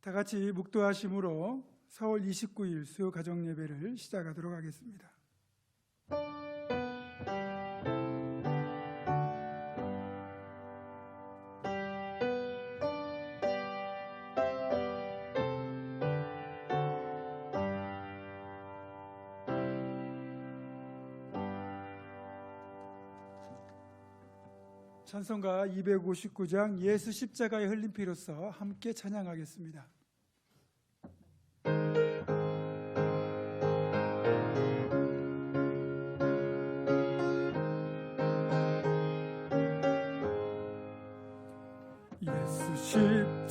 다 같이 묵도하심으로 4월 29일 수요 가정 예배를 시작하도록 하겠습니다. 찬송가 259장 예수 십자가의 흘린 피로써 함께 찬양하겠습니다. 예수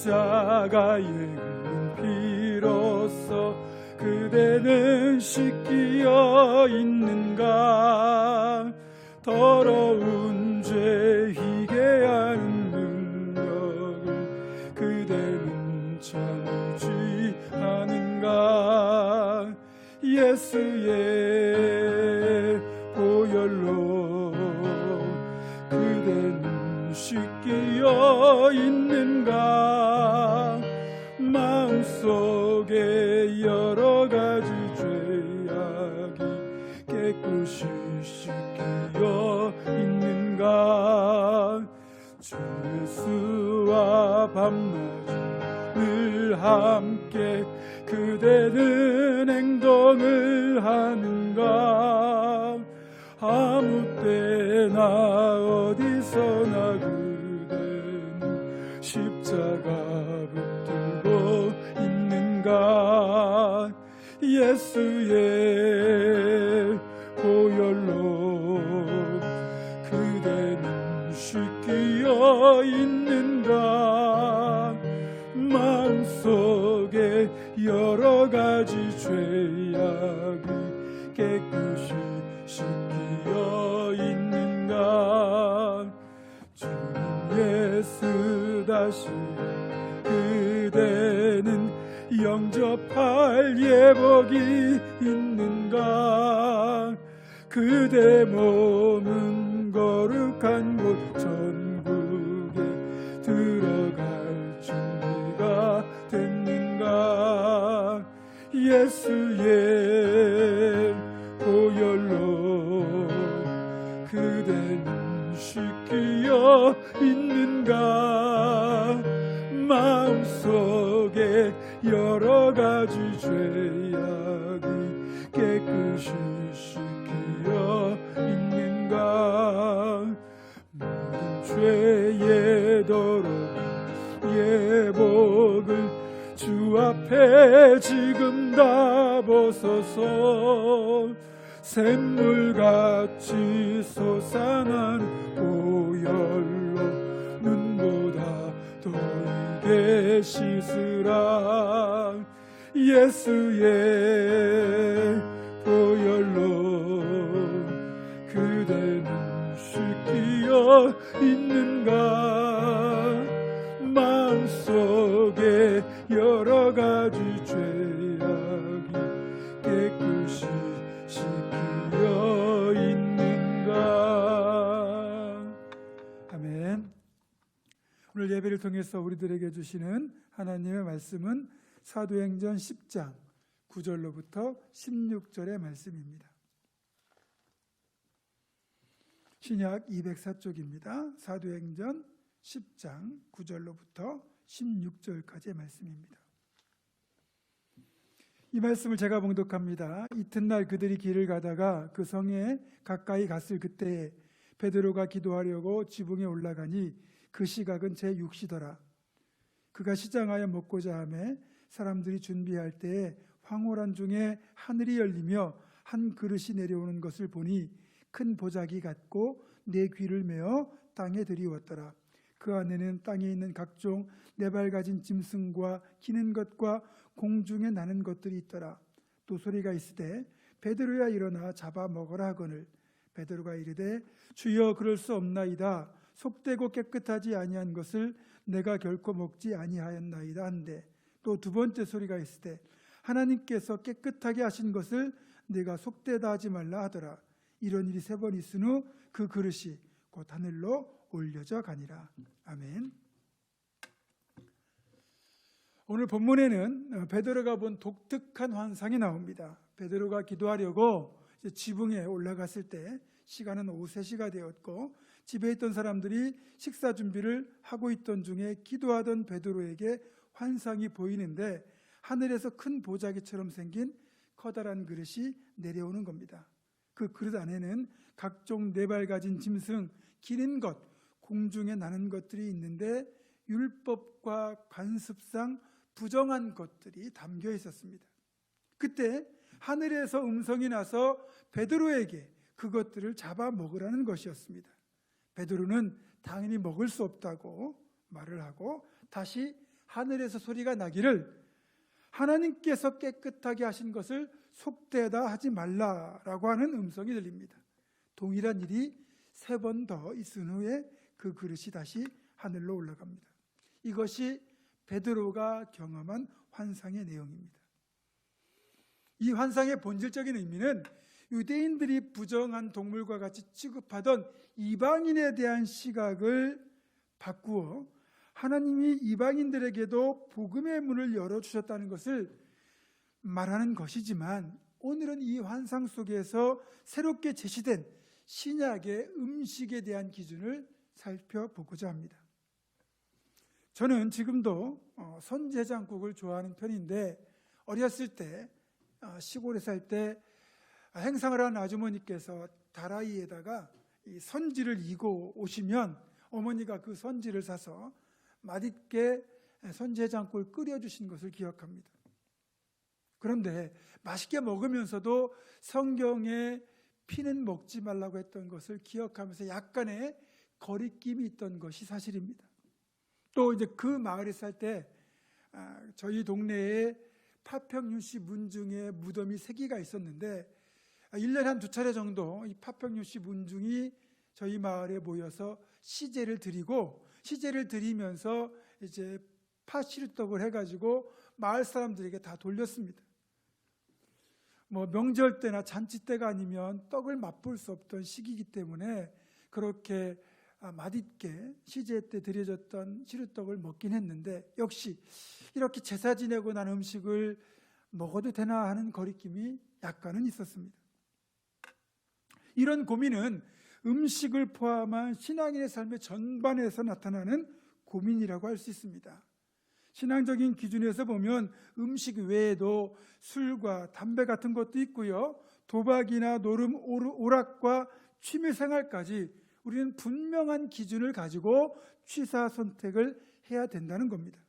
십자가의 흘린 피로써 그대는 씻기어 있는가? 더러운 죄 희게 하는 능력을 그대는 참지 않은가? 예수의 보혈로 그대는 씻기어 있는가? 마음속에 여러 가지 죄악이 깨끗이 씻기어 있는가? 예수와 밤낮을 늘 함께 그대는 행동을 하는가? 아무 때나 어디서나 그대는 십자가 붙들고 있는가? 예수의 보혈로 그대는 씻기어 있는가? 마음속에 여러 가지 죄악이 깨끗이 씻기어 있는가? 주 예수 다시 그대는 영접할 예복이 있는가? 그대 몸은 거룩한 곳 천국에 들어갈 준비가 됐는가? 예수의 보혈로 그대는 씻기어 있는가? 마음속에 여러 가지 죄악이 깨끗이 씻기어 있는가? 모든 죄의 더러운 예복을 주 앞에 지금 다 벗어서 샘물같이 솟아나는 보혈로 눈보다 더 이게 씻으라. 예수의 보혈로 그대는 씻기어 있는가? 마음속에 여러 가지 죄악이 깨끗이 씻기어 있는가? 아멘. 오늘 예배를 통해서 우리들에게 주시는 하나님의 말씀은 사도행전 10장 9절로부터 16절의 말씀입니다. 신약 204쪽입니다. 사도행전 10장 9절로부터 16절까지의 말씀입니다. 이 말씀을 제가 봉독합니다. 이튿날 그들이 길을 가다가 그 성에 가까이 갔을 그때에 베드로가 기도하려고 지붕에 올라가니 그 시각은 제6시더라. 그가 시장하여 먹고자 하매 사람들이 준비할 때에 황홀한 중에 하늘이 열리며 한 그릇이 내려오는 것을 보니 큰 보자기 같고 네 귀를 메어 땅에 들이웠더라. 그 안에는 땅에 있는 각종 네 발 가진 짐승과 기는 것과 공중에 나는 것들이 있더라. 또 소리가 있으되 베드로야 일어나 잡아 먹으라 하거늘 베드로가 이르되 주여 그럴 수 없나이다. 속되고 깨끗하지 아니한 것을 내가 결코 먹지 아니하였나이다 한데 또 두 번째 소리가 있으되 하나님께서 깨끗하게 하신 것을 내가 속되다 하지 말라 하더라. 이런 일이 3번 있은 후 그 그릇이 곧 하늘로 올려져 가니라. 아멘. 오늘 본문에는 베드로가 본 독특한 환상이 나옵니다. 베드로가 기도하려고 이제 지붕에 올라갔을 때 시간은 오후 3시가 되었고 집에 있던 사람들이 식사 준비를 하고 있던 중에 기도하던 베드로에게 환상이 보이는데 하늘에서 큰 보자기처럼 생긴 커다란 그릇이 내려오는 겁니다. 그 그릇 안에는 각종 4발 가진 짐승, 기린 것, 공중에 나는 것들이 있는데 율법과 관습상 부정한 것들이 담겨 있었습니다. 그때 하늘에서 음성이 나서 베드로에게 그것들을 잡아 먹으라는 것이었습니다. 베드로는 당연히 먹을 수 없다고 말을 하고 다시 하늘에서 소리가 나기를 하나님께서 깨끗하게 하신 것을 속되다 하지 말라라고 하는 음성이 들립니다. 동일한 일이 3번 더 있은 후에 그 그릇이 다시 하늘로 올라갑니다. 이것이 베드로가 경험한 환상의 내용입니다. 이 환상의 본질적인 의미는 유대인들이 부정한 동물과 같이 취급하던 이방인에 대한 시각을 바꾸어 하나님이 이방인들에게도 복음의 문을 열어주셨다는 것을 말하는 것이지만 오늘은 이 환상 속에서 새롭게 제시된 신약의 음식에 대한 기준을 살펴보고자 합니다. 저는 지금도 선지해장국을 좋아하는 편인데 어렸을 때 시골에 살 때 행상을 하는 아주머니께서 다라이에다가 이 선지를 이고 오시면 어머니가 그 선지를 사서 맛있게 선지해장국을 끓여주신 것을 기억합니다. 그런데 맛있게 먹으면서도 성경에 피는 먹지 말라고 했던 것을 기억하면서 약간의 거리낌이 있던 것이 사실입니다. 또 이제 그 마을에 살 때 저희 동네에 파평윤씨 문중에 무덤이 3개가 있었는데 1년에 한 2차례 정도 이 파평윤씨 문중이 저희 마을에 모여서 시제를 드리면서 이제 파시루떡을 해가지고 마을 사람들에게 다 돌렸습니다. 명절 때나 잔치 때가 아니면 떡을 맛볼 수 없던 시기이기 때문에 그렇게 맛있게 시제 때 드려졌던 시루떡을 먹긴 했는데 역시 이렇게 제사 지내고 난 음식을 먹어도 되나 하는 거리낌이 약간은 있었습니다. 이런 고민은 음식을 포함한 신앙인의 삶의 전반에서 나타나는 고민이라고 할 수 있습니다. 신앙적인 기준에서 보면 음식 외에도 술과 담배 같은 것도 있고요. 도박이나 노름, 오락과 취미생활까지 우리는 분명한 기준을 가지고 취사 선택을 해야 된다는 겁니다.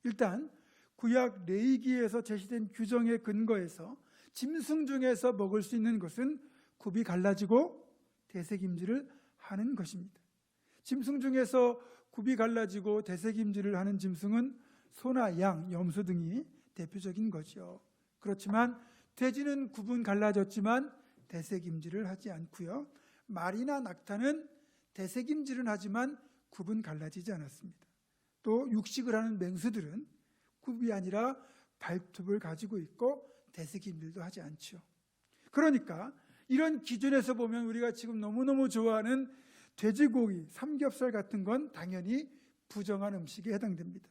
일단 구약 레위기에서 제시된 규정에 근거해서 짐승 중에서 먹을 수 있는 것은 굽이 갈라지고 되새김질을 하는 것입니다. 짐승 중에서 굽이 갈라지고 되새김질을 하는 짐승은 소나 양, 염소 등이 대표적인 거죠. 그렇지만 돼지는 굽은 갈라졌지만 되새김질을 하지 않고요. 말이나 낙타는 되새김질은 하지만 굽은 갈라지지 않았습니다. 또 육식을 하는 맹수들은 굽이 아니라 발톱을 가지고 있고 되새김질도 하지 않죠. 그러니까 이런 기준에서 보면 우리가 지금 너무너무 좋아하는 돼지고기, 삼겹살 같은 건 당연히 부정한 음식에 해당됩니다.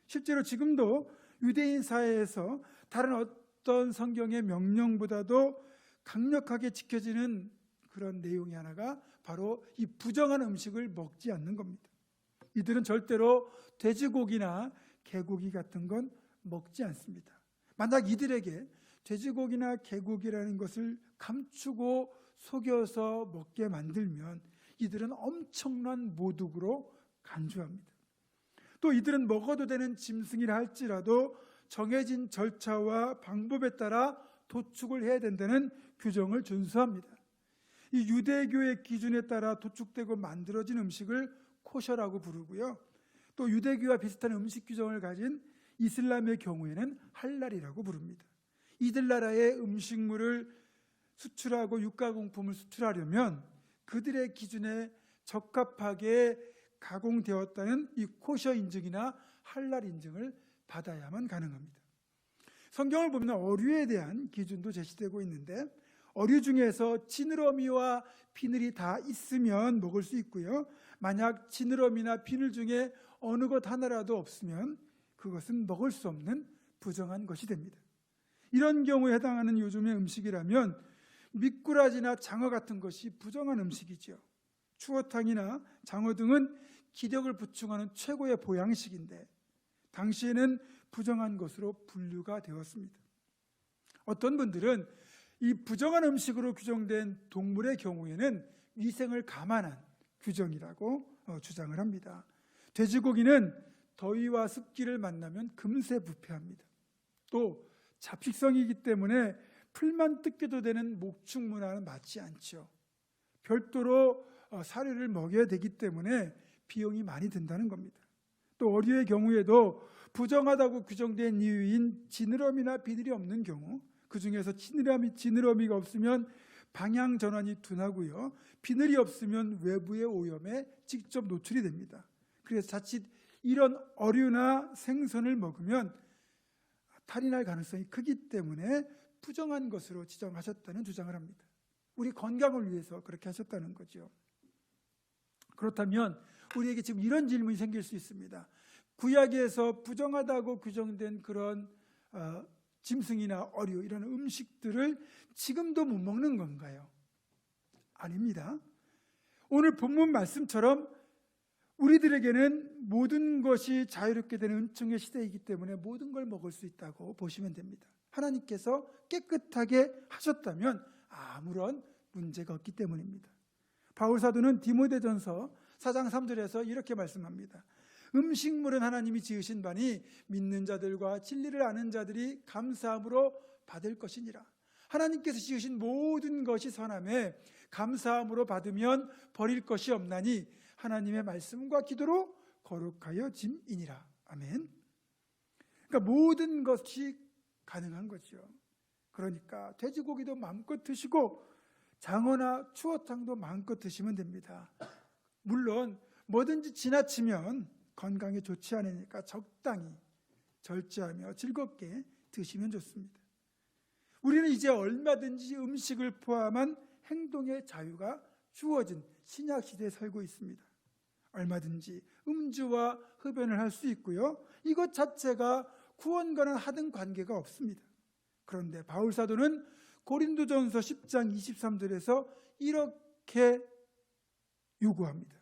실제로 지금도 유대인 사회에서 다른 어떤 성경의 명령보다도 강력하게 지켜지는 그런 내용이 하나가 바로 이 부정한 음식을 먹지 않는 겁니다. 이들은 절대로 돼지고기나 개고기 같은 건 먹지 않습니다. 만약 이들에게 돼지고기나 개고기라는 것을 감추고 속여서 먹게 만들면 이들은 엄청난 모독으로 간주합니다. 또 이들은 먹어도 되는 짐승이라 할지라도 정해진 절차와 방법에 따라 도축을 해야 된다는 규정을 준수합니다. 이 유대교의 기준에 따라 도축되고 만들어진 음식을 코셔라고 부르고요. 또 유대교와 비슷한 음식 규정을 가진 이슬람의 경우에는 할랄이라고 부릅니다. 이들 나라의 음식물을 수출하고 육가공품을 수출하려면 그들의 기준에 적합하게 가공되었다는 이 코셔 인증이나 할랄 인증을 받아야만 가능합니다. 성경을 보면 어류에 대한 기준도 제시되고 있는데 어류 중에서 지느러미와 비늘이 다 있으면 먹을 수 있고요. 만약 지느러미나 비늘 중에 어느 것 하나라도 없으면 그것은 먹을 수 없는 부정한 것이 됩니다. 이런 경우에 해당하는 요즘의 음식이라면 미꾸라지나 장어 같은 것이 부정한 음식이죠. 추어탕이나 장어 등은 기력을 보충하는 최고의 보양식인데 당시에는 부정한 것으로 분류가 되었습니다. 어떤 분들은 이 부정한 음식으로 규정된 동물의 경우에는 위생을 감안한 규정이라고 주장을 합니다. 돼지고기는 더위와 습기를 만나면 금세 부패합니다. 또 잡식성이기 때문에 풀만 뜯겨도 되는 목축 문화는 맞지 않죠. 별도로 사료를 먹여야 되기 때문에 비용이 많이 든다는 겁니다. 또 어류의 경우에도 부정하다고 규정된 이유인 지느러미나 비늘이 없는 경우, 그 중에서 지느러미가 없으면 방향 전환이 둔하고요, 비늘이 없으면 외부의 오염에 직접 노출이 됩니다. 그래서 자칫 이런 어류나 생선을 먹으면 탈이 날 가능성이 크기 때문에 부정한 것으로 지정하셨다는 주장을 합니다. 우리 건강을 위해서 그렇게 하셨다는 거죠. 그렇다면 우리에게 지금 이런 질문이 생길 수 있습니다. 구약에서 부정하다고 규정된 그런 짐승이나 어류, 이런 음식들을 지금도 못 먹는 건가요? 아닙니다. 오늘 본문 말씀처럼 우리들에게는 모든 것이 자유롭게 되는 은총의 시대이기 때문에 모든 걸 먹을 수 있다고 보시면 됩니다. 하나님께서 깨끗하게 하셨다면 아무런 문제가 없기 때문입니다. 바울 사도는 디모데전서 4장 3절에서 이렇게 말씀합니다. 음식물은 하나님이 지으신 바니 믿는 자들과 진리를 아는 자들이 감사함으로 받을 것이니라. 하나님께서 지으신 모든 것이 선함에 감사함으로 받으면 버릴 것이 없나니 하나님의 말씀과 기도로 거룩하여 짐이니라. 아멘. 그러니까 모든 것이 가능한 거죠. 그러니까 돼지고기도 마음껏 드시고 장어나 추어탕도 마음껏 드시면 됩니다. 물론 뭐든지 지나치면 건강에 좋지 않으니까 적당히 절제하며 즐겁게 드시면 좋습니다. 우리는 이제 얼마든지 음식을 포함한 행동의 자유가 주어진 신약 시대에 살고 있습니다. 얼마든지 음주와 흡연을 할 수 있고요, 이것 자체가 구원과는 하등 관계가 없습니다. 그런데 바울 사도는 고린도전서 10장 23절에서 이렇게 요구합니다.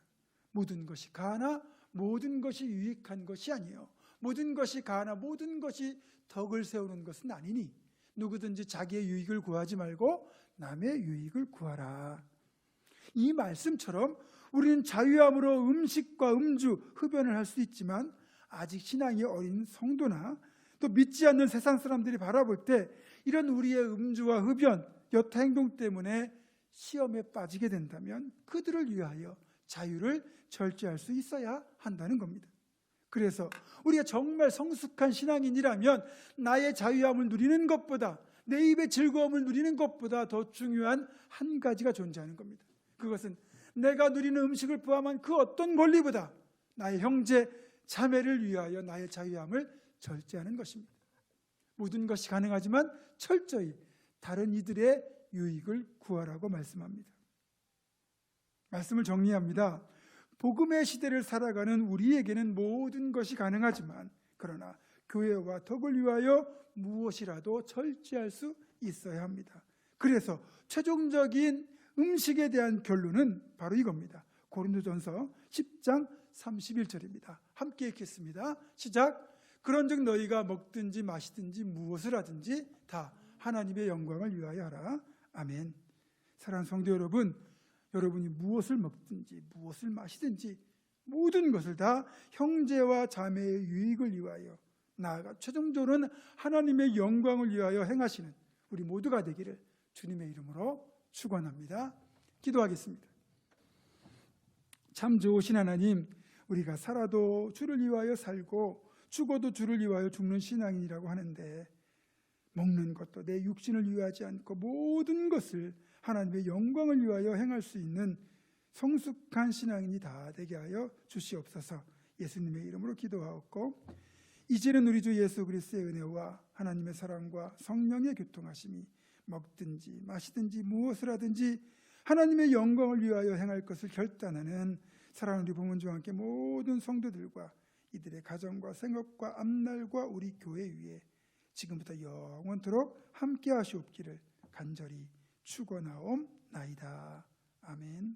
모든 것이 가하나 모든 것이 유익한 것이 아니요 모든 것이 가하나 모든 것이 덕을 세우는 것은 아니니 누구든지 자기의 유익을 구하지 말고 남의 유익을 구하라. 이 말씀처럼 우리는 자유함으로 음식과 음주, 흡연을 할 수 있지만 아직 신앙이 어린 성도나 또 믿지 않는 세상 사람들이 바라볼 때 이런 우리의 음주와 흡연, 여타 행동 때문에 시험에 빠지게 된다면 그들을 위하여 자유를 절제할 수 있어야 한다는 겁니다. 그래서 우리가 정말 성숙한 신앙인이라면 나의 자유함을 누리는 것보다, 내 입의 즐거움을 누리는 것보다 더 중요한 한 가지가 존재하는 겁니다. 그것은 내가 누리는 음식을 포함한 그 어떤 권리보다 나의 형제, 자매를 위하여 나의 자유함을 절제하는 것입니다. 모든 것이 가능하지만 철저히 다른 이들의 유익을 구하라고 말씀합니다. 말씀을 정리합니다. 복음의 시대를 살아가는 우리에게는 모든 것이 가능하지만 그러나 교회와 덕을 위하여 무엇이라도 절제할 수 있어야 합니다. 그래서 최종적인 음식에 대한 결론은 바로 이겁니다. 고린도전서 10장 31절입니다. 함께 읽겠습니다. 시작. 그런즉 너희가 먹든지 마시든지 무엇을 하든지 다 하나님의 영광을 위하여 하라. 아멘. 사랑하는 성도 여러분, 여러분이 무엇을 먹든지 무엇을 마시든지 모든 것을 다 형제와 자매의 유익을 위하여, 나아가 최종적으로는 하나님의 영광을 위하여 행하시는 우리 모두가 되기를 주님의 이름으로 축원합니다. 기도하겠습니다. 참 좋으신 하나님, 우리가 살아도 주를 위하여 살고 죽어도 주를 위하여 죽는 신앙인이라고 하는데 먹는 것도 내 육신을 위하지 않고 모든 것을 하나님의 영광을 위하여 행할 수 있는 성숙한 신앙인이 다 되게 하여 주시옵소서. 예수님의 이름으로 기도하옵고 이제는 우리 주 예수 그리스도의 은혜와 하나님의 사랑과 성령의 교통하심이 먹든지 마시든지 무엇을 하든지 하나님의 영광을 위하여 행할 것을 결단하는 사랑하는 우리 부모님과 함께 모든 성도들과 이들의 가정과 생업과 앞날과 우리 교회 위에 지금부터 영원토록 함께 하시옵기를 간절히 축원하옵나이다. 아멘.